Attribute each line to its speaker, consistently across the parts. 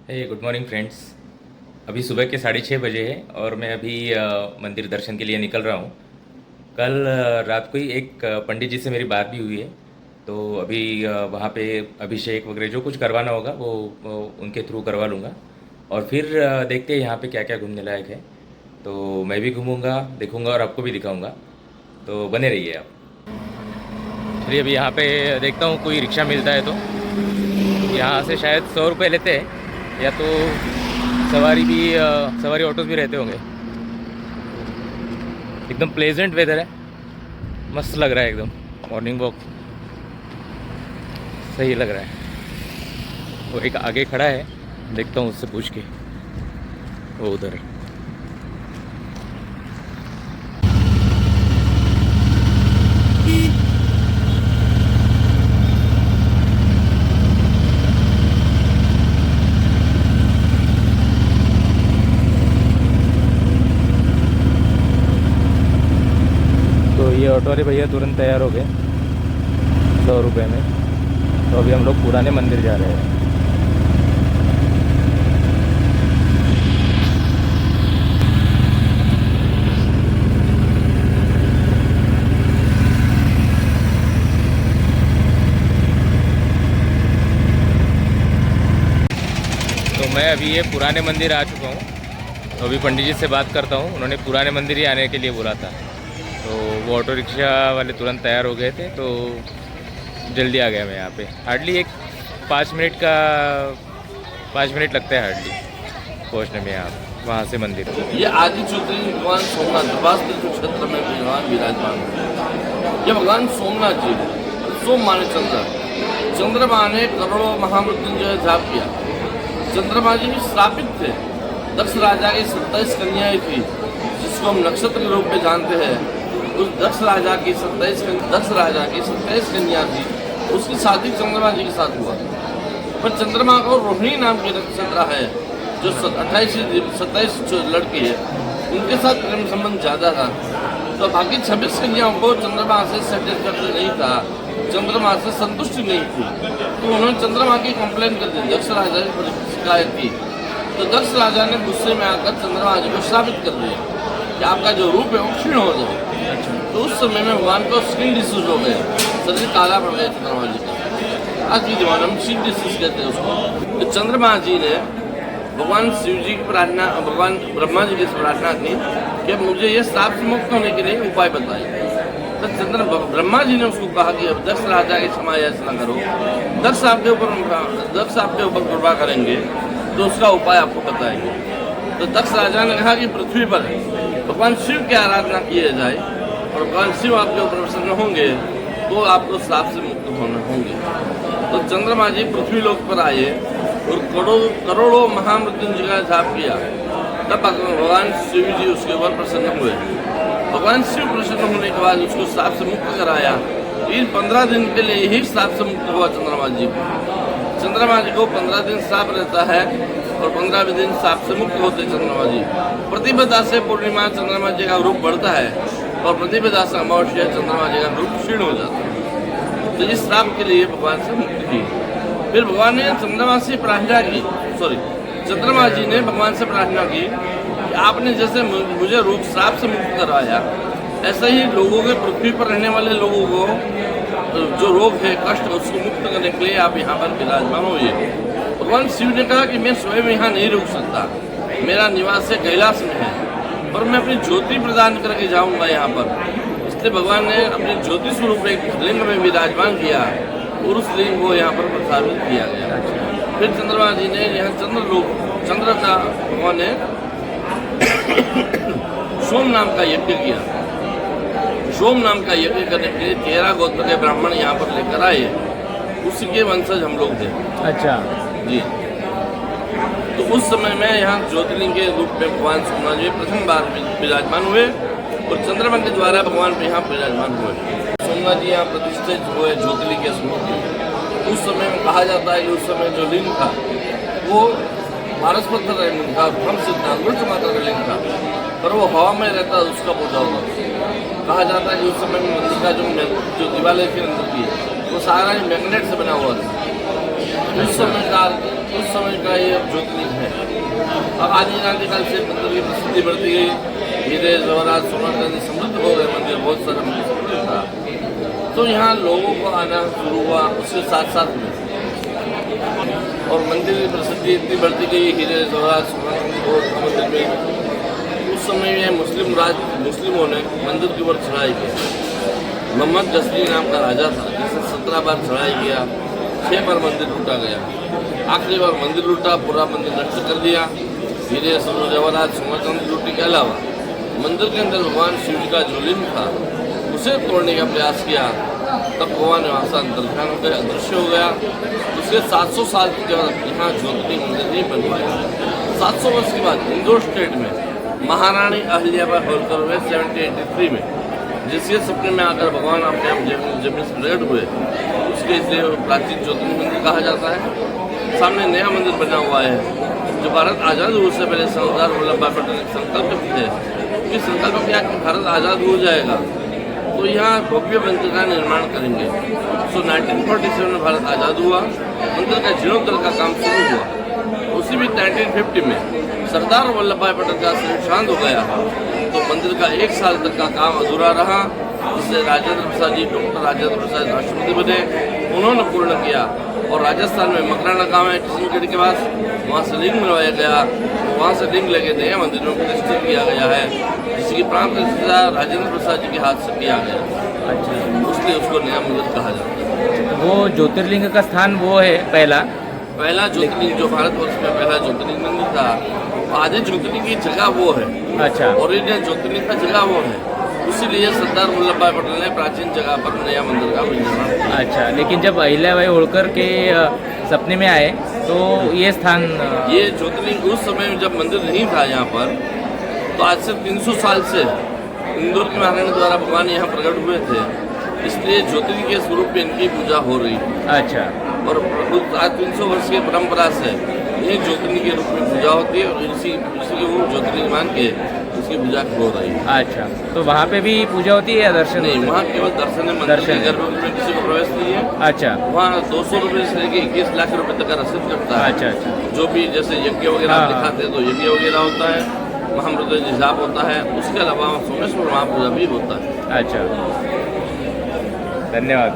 Speaker 1: Good morning friends. अभी सुबह के 6:30 बजे है और मैं अभी मंदिर दर्शन के लिए निकल रहा हूँ। कल रात को ही एक पंडित जी से मेरी बात भी हुई है। तो अभी वहाँ पे अभिषेक वगैरह जो कुछ करवाना होगा वो उनके थ्रू करवा लूँगा। और फिर देखते हैं यहाँ पे क्या क्या घूमने लायक है। तो मैं भी घूमूंगा, देखूंगा और आपको भी दिखाऊंगा। तो बने रहिए आप। चलिए अभी यहाँ पे देखता हूँ कोई रिक्शा मिलता है तो। यहाँ से शायद 100 रुपये लेते हैं, या तो सवारी ऑटोज भी रहते होंगे। एकदम प्लेजेंट वेदर है, मस्त लग रहा है एकदम। मॉर्निंग वॉक सही लग रहा है। वो एक आगे खड़ा है, देखता हूँ उससे पूछ के। वो उधर तो ये ऑटो वाले भैया तुरंत तैयार हो गए 100 रुपये में। तो अभी हम लोग पुराने मंदिर जा रहे हैं। तो मैं अभी ये पुराने मंदिर आ चुका हूँ। तो अभी पंडित जी से बात करता हूँ। उन्होंने पुराने मंदिर ही आने के लिए बोला था। तो वो ऑटो रिक्शा वाले तुरंत तैयार हो गए थे, तो जल्दी आ गया मैं यहाँ पे। हार्डली एक 5 मिनट लगता है हार्डली पहुँचने में यहाँ वहाँ से मंदिर।
Speaker 2: ये आदि ज्योतिर्लिंग भगवान सोमनाथ प्रभास तीर्थ क्षेत्र में भगवान विराजमान है। ये भगवान सोमनाथ जी सोम माने चंद्र, चंद्रमा ने करोड़ों महामृत्युंजय जाप किया। चंद्रमा जी श्रापित थे। दक्ष राजा की 27 कन्याएं थी, जिसको हम नक्षत्र के रूप में जानते हैं। उस दक्ष राजा की 27 कन्या थी, उसकी शादी चंद्रमा जी के साथ हुआ। पर चंद्रमा को रोहिणी नाम की नक्षत्र है, जो 27 जो लड़की है, उनके साथ प्रेम संबंध ज़्यादा था। तो बाकी 26 कन्याओं को चंद्रमा से सेटिस्फैक्टरी नहीं था, चंद्रमा से संतुष्टि नहीं थी। तो उन्होंने चंद्रमा की कंप्लेन कर दी, दक्ष राजा की शिकायत की। तो दक्ष राजा ने गुस्से में आकर चंद्रमा जी को श्रापित कर दिया कि आपका जो रूप है वो क्षीण हो जाए। तो उस समय में भगवान को स्किन डिसीज हो गए, शरीर काला पड़ गया चंद्रमा जी का। आज के जमाने में स्किन डिसीज कहते हैं उसको। तो चंद्रमा जी ने भगवान शिव जी की प्रार्थना, भगवान ब्रह्मा जी की प्रार्थना की कि मुझे ये श्राप से मुक्त होने के लिए उपाय बताइए। तो ब्रह्मा जी ने उसको कहा कि अब दक्ष राजा की क्षमा याचना करो, दक्ष आपके ऊपर कृपा करेंगे तो उसका उपाय आपको बताएंगे। तो दक्ष राजा ने कहा कि पृथ्वी पर भगवान शिव की आराधना किए जाए, और भगवान शिव आपके ऊपर प्रसन्न होंगे तो आपको श्राप से मुक्त होने होंगे। तो चंद्रमा जी पृथ्वी लोक पर आए और करोड़ों महामृत्युंजय का जाप किया। तब भगवान शिव जी उसके ऊपर प्रसन्न हुए। भगवान शिव प्रसन्न होने के बाद उसको श्राप से मुक्त कराया। इन 15 दिन के लिए यही श्राप से मुक्त हुआ चंद्रमा जी को। चंद्रमा जी को 15 दिन श्राप रहता है और 15वें दिन श्राप से मुक्त होते चंद्रमा जी। प्रतिपदा से पूर्णिमा चंद्रमा जी का रूप बढ़ता है, और प्रतिपदा से अमावस्या चंद्रमा जी का रूप क्षीण हो जाता है। तो इस श्राप के लिए भगवान से मुक्त की। फिर भगवान ने चंद्रमा से प्रार्थना की, चंद्रमा जी ने भगवान से प्रार्थना की कि आपने जैसे मुझे रूप श्राप से मुक्त करवाया, ऐसे ही लोगों के पृथ्वी पर रहने वाले लोगों को जो रोग है, कष्ट, उसको मुक्त करने के लिए आप यहाँ पर विराजमान होइए। भगवान शिव ने कहा कि मैं स्वयं यहाँ नहीं रुक सकता, मेरा निवास है कैलाश में है, और मैं अपनी ज्योति प्रदान करके जाऊँगा यहाँ पर। इसलिए भगवान ने अपने ज्योति स्वरूप एक लिंग में विराजमान किया, और उस लिंग को यहाँ पर प्रस्थापित किया गया। फिर चंद्रमा जी ने यहाँ चंद्र का भगवान ने सोम नाम का यज्ञ किया। सोम नाम का यज्ञ करने के लिए 13 गोत्र के ब्राह्मण यहाँ पर लेकर आए। उसके वंशज हम लोग थे।
Speaker 1: अच्छा
Speaker 2: जी। तो उस समय में यहाँ ज्योतिर्लिंग के रूप में भगवान सोमनाथ जी प्रथम बार विराजमान हुए, और चंद्रमा के द्वारा भगवान यहाँ विराजमान हुए। सोमनाथ जी यहाँ प्रतिष्ठित हुए ज्योतिर्लिंग के स्वरूप में। उस समय में कहा जाता है कि उस समय जो लिंग था वो पारस पत्थर का लिंग था, ब्रह्म सिद्धांत मृत मात्र का लिंग था, पर वो हवा में रहता, उसका पूजा होता। कहा जाता है कि उस समय में मंदिर का जो दीवार के अंदर की वो सारा मैग्नेट से बना हुआ था। उस समय का उस समय का ये ज्योतिर्लिंग है। अब आदि काल से मंदिर की प्रसिद्धि बढ़ती गई, धीरे जवाहरात सोनार समृद्ध हो गए मंदिर, बहुत सारा मंदिर समृद्ध था। तो यहाँ लोगों को आना शुरू हुआ उसके साथ साथ में, और मंदिर की प्रसिद्धि इतनी बढ़ती गई, हीरे जवाहरात सोनार मंदिर में। उस समय में मुस्लिमों ने मंदिर के ऊपर चढ़ाई की। मोहम्मद गजनी नाम का राजा था, जिसने 17 बार चढ़ाई किया, 6 बार मंदिर लूटा गया। आखिरी बार मंदिर लूटा, पूरा मंदिर नष्ट कर दिया। हीरे जवाहरात सोना लूटने के अलावा मंदिर के अंदर भगवान शिव जी का जो लिंग था उसे तोड़ने का प्रयास किया। तब भगवान वहाँ से अंतर्ध्यान हो गया, अदृश्य हो गया। उसके 700 साल के बाद यहाँ ज्योतिर्लिंग मंदिर नहीं बन पाया। 700 वर्ष के बाद इंदौर स्टेट में महारानी अहिल्याबाई होलकर हुए 1783 में, जिसके सपने में आकर भगवान अपने आप जमीन से प्रकट हुए, उसके इसलिए प्राचीन ज्योतिर्लिंग मंदिर कहा जाता है। सामने नया मंदिर बना हुआ है, जो भारत आज़ाद होने से पहले सरदार वल्लभ भाई पटेल ने संकल्प थे कि संकल्प किया कि भारत आज़ाद हो जाएगा तो यहाँ भव्य मंदिर का निर्माण करेंगे। 1947 में भारत आज़ाद हुआ, मंदिर का जीर्णोद्धार का काम शुरू हुआ। उसी भी 1950 में सरदार वल्लभ भाई पटेल का शरीर शांत हो गया, तो मंदिर का 1 साल तक का काम अधूरा रहा, जिससे राजेंद्र प्रसाद जी, डॉक्टर राजेंद्र प्रसाद राष्ट्रपति बने, उन्होंने पूर्ण किया। और राजस्थान में मकराना गांव है किशनगढ़ के पास, वहाँ से लिंग मिलवाया गया, वहाँ से लिंग लेके नया मंदिर में प्रतिष्ठित किया गया है, जिसकी प्राण प्रतिष्ठा राजेंद्र प्रसाद जी के हाथ से किया गया।
Speaker 3: अच्छा,
Speaker 2: उसलिए उसको नया मंदिर कहा जाता है।
Speaker 3: वो ज्योतिर्लिंग का स्थान वो है
Speaker 2: पहला ज्योतिर्लिंग जो भारतवर्ष में पहला ज्योतिर्लिंग मंदिर था, आधे ज्योतिर्लिंग की जगह वो है।
Speaker 3: अच्छा,
Speaker 2: ओरिजिनल ज्योतिर्लिंग का जगह वो है, इसीलिए सरदार वल्लभ भाई पटेल ने प्राचीन जगह पर नया मंदिर का निर्माण किया।
Speaker 3: अच्छा, लेकिन जब अहिल्याबाई होलकर के सपने में आए तो ये स्थान
Speaker 2: ये ज्योतिर्लिंग उस समय में जब मंदिर नहीं था यहाँ पर, तो आज से 300 साल से इंदौर के महारानी द्वारा भगवान यहाँ प्रकट हुए थे, इसलिए ज्योतिर्लिंग के स्वरूप में इनकी पूजा हो रही है।
Speaker 3: अच्छा,
Speaker 2: और आज 300 वर्ष की परंपरा से ये ज्योतिर्लिंग के रूप में पूजा होती है, और इसी को ज्योतिर्लिंग मान के उसकी पूजा हो रही है।
Speaker 3: अच्छा, तो वहाँ पे भी पूजा होती है या दर्शन?
Speaker 2: नहीं, वहाँ केवल दर्शन है, मंदिर के गर्भगृह में किसी को प्रवेश नहीं है।
Speaker 3: अच्छा,
Speaker 2: वहाँ 200 रुपये से लेकर 21 लाख रुपए तक का रसीद कटता है।
Speaker 3: अच्छा अच्छा,
Speaker 2: जो भी जैसे यज्ञ वगैरह आप दिखाते हैं तो यज्ञ वगैरह होता है, महामृत्युंजय जाप होता है, उसके अलावा सोमेश्वर महापूजा भी होता है।
Speaker 3: अच्छा, धन्यवाद।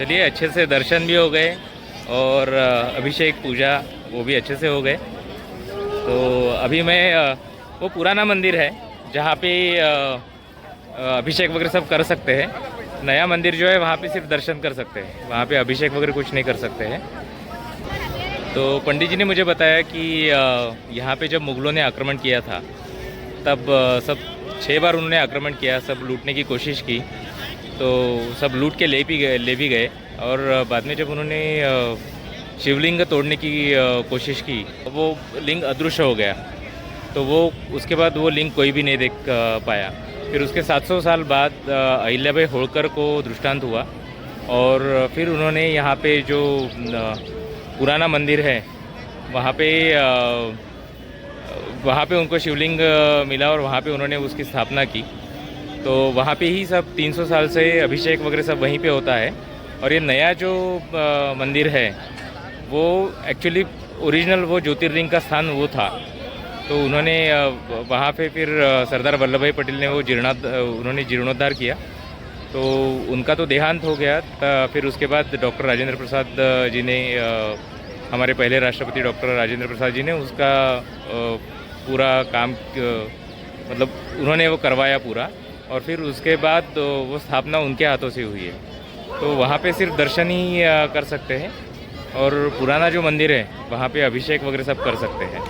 Speaker 3: चलिए, अच्छे से दर्शन भी हो गए और अभिषेक पूजा वो भी अच्छे से हो गए। तो अभी मैं वो पुराना मंदिर है जहाँ पे अभिषेक वगैरह सब कर सकते हैं। नया मंदिर जो है वहाँ पे सिर्फ दर्शन कर सकते हैं, वहाँ पे अभिषेक वगैरह कुछ नहीं कर सकते हैं। तो पंडित जी ने मुझे बताया कि यहाँ पे जब मुग़लों ने आक्रमण किया था तब सब 6 बार उन्होंने आक्रमण किया, सब लूटने की कोशिश की, तो सब लूट के ले भी गए। और बाद में जब उन्होंने शिवलिंग तोड़ने की कोशिश की, वो लिंग अदृश्य हो गया। तो वो उसके बाद वो लिंग कोई भी नहीं देख पाया। फिर उसके 700 साल बाद अहिल्याबाई होलकर को दृष्टांत हुआ, और फिर उन्होंने यहाँ पे जो पुराना मंदिर है वहाँ पे उनको शिवलिंग मिला और वहाँ पे उन्होंने उसकी स्थापना की। तो वहाँ पे ही सब 300 साल से अभिषेक वगैरह सब वहीं पे होता है। और ये नया जो मंदिर है वो एक्चुअली ओरिजिनल वो ज्योतिर्लिंग का स्थान वो था। तो उन्होंने वहाँ पे फिर सरदार वल्लभ भाई पटेल ने वो उन्होंने जीर्णोद्धार किया। तो उनका तो देहांत हो गया फिर उसके बाद डॉक्टर राजेंद्र प्रसाद जी ने हमारे पहले राष्ट्रपति डॉक्टर राजेंद्र प्रसाद जी ने उसका पूरा काम मतलब उन्होंने वो करवाया पूरा, और फिर उसके बाद वो स्थापना उनके हाथों से हुई है। तो वहाँ पे सिर्फ दर्शन ही कर सकते हैं, और पुराना जो मंदिर है वहाँ पे अभिषेक वगैरह सब कर सकते हैं।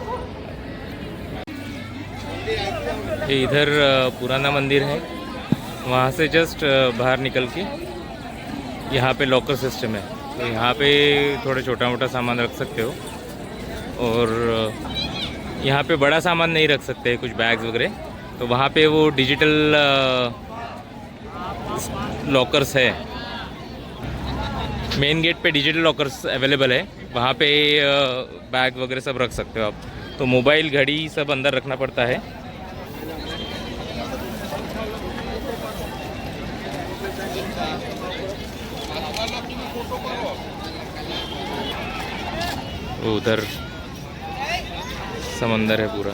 Speaker 3: ये इधर पुराना मंदिर है, वहाँ से जस्ट बाहर निकल के यहाँ पे लॉकर सिस्टम है। तो यहाँ पे थोड़ा छोटा मोटा सामान रख सकते हो, और यहाँ पे बड़ा सामान नहीं रख सकते, कुछ बैग्स वगैरह। तो वहाँ पे वो डिजिटल लॉकर्स है, मेन गेट पे डिजिटल लॉकर्स अवेलेबल है, वहाँ पे बैग वगैरह सब रख सकते हो आप। तो मोबाइल घड़ी सब अंदर रखना पड़ता है। उधर समंदर है पूरा।